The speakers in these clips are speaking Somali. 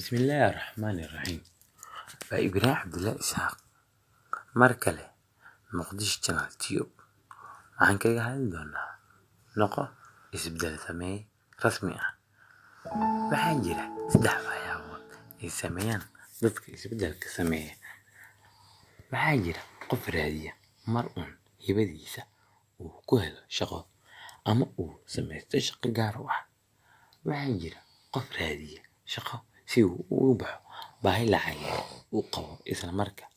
بسم الله الرحمن الرحيم. فإبراهيم عبد الله إسحاق مركله مقدش channel tube waxaan kaga hadli doonaa noqo isbedel samee rasmi ah. Waxaa jira saddex waxyaabood ay sameeyaan dadka isbedelka sameeya. Waxaa jira qof raadiya mar uun hibadiisa uu ku helo shaqo ama uu samaysto shaqo gaar ah. Waxaa jira qof raadiya shaqo si uu uga baxo baahi lacageed uu qabo isla markaa.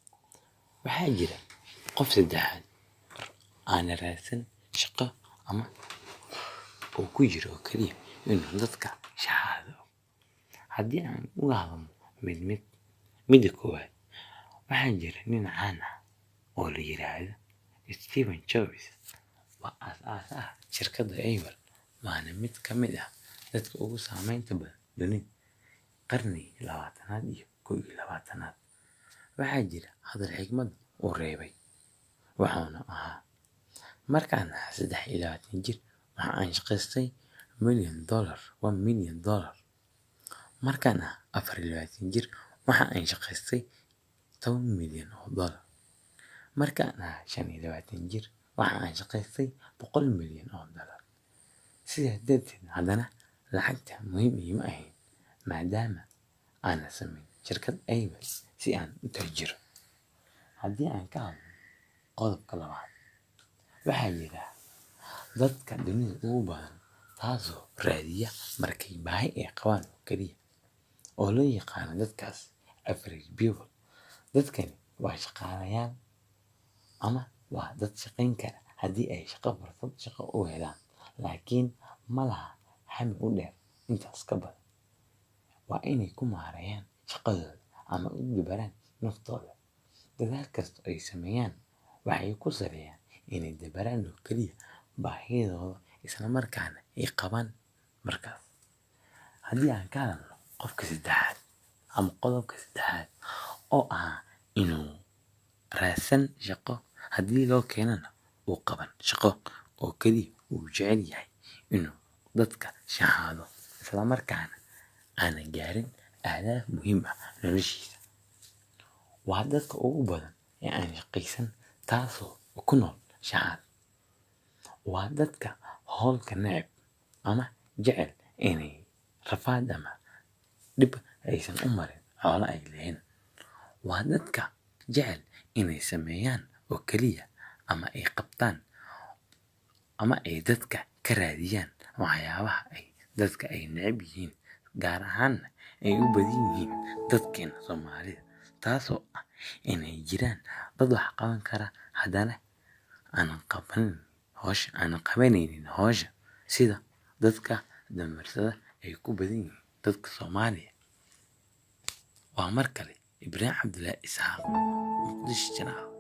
Waxaa jira qof saddexaad aan raadsan shaqo ama uu ku jiro kaliya inuu dadka shahaado. Haddii aan uga hadalno midda koowaad, waxaa jira nin caan ah oo la yiraahdo Steve Jobs. Waa aasaasaha shirkadda Apple, waana mid ka mid ah dadka ugu saameynta badan dunida qarnigii 20aad iyo 21aad. Waxaa jira hadal xigmad uu reebay, wuxuuna ahaa: markaan ahaa 23 jir waxa aan shaqaystay $1 million. Markaan ahaa 24 jir waxa aan shaqaystay $10 milyan. Markaan ahaa 25 jir waxa aan shaqaystay $100 milyan. Sidaas darteed, haddana lacagta muhiim iima ahayn maadaama aanan samayn shirkad Apple si aan u taajiro. Haddii aan ka hadlo qodobka labaad, waxaa jira dadka dunida ugu badan taasoo raadiya markay baahi ay qabaan oo kaliya, oo loo yaqaan dadkaas average people. Dadkani waa shaqaalayaal ama waa dad shaqayn kara haddii ay fursad shaqo u helaan, laakiin ma laha hami u dheer intaas ka badan. Waa inay ku maareeyaan shaqadooda ama u dabaraan naftooda. Dadaal kasta oo ay sameeyaan waxay ku saleeyaan inay dabaraan oo kaliya baahidooda isla markaana ay qabaan markaas. Haddii aan ka hadalno qodobka saddexaad oo ah inuu raadsan shaqo haddii loo keenana uu qaban shaqo oo kaliya uu jecel yahay inuu dadka shahaado isla markaana aanan gaarin ahdaaf muhiim ah noloshiisa. Waa dadka ugu badan ee aan shaqaysan taasoo ku nool shaxaad. Waa dadka hawlka neceb ama jecel inay rafaad ama dhib aysan u marin xoolo ay leeyihiin. Waa dadka jecel inay sameeyaan oo kaliya ama ay qabtaan ama ay dadka ka raadiyaan waxyaabaha ay dadka ay neceb yihiin, gaar ahaan ay u badan yihiin dadkeena Soomaalida. Taasoo ah inay jiraan dad wax qaban kara haddana aanan qabanaynin hawsha sida dadka damarsada ay ku badan yihiin dadka Soomaaliya. Waa mar kale Ibraahim Cabdullaahi Isxaaq, Muqdisho Channel.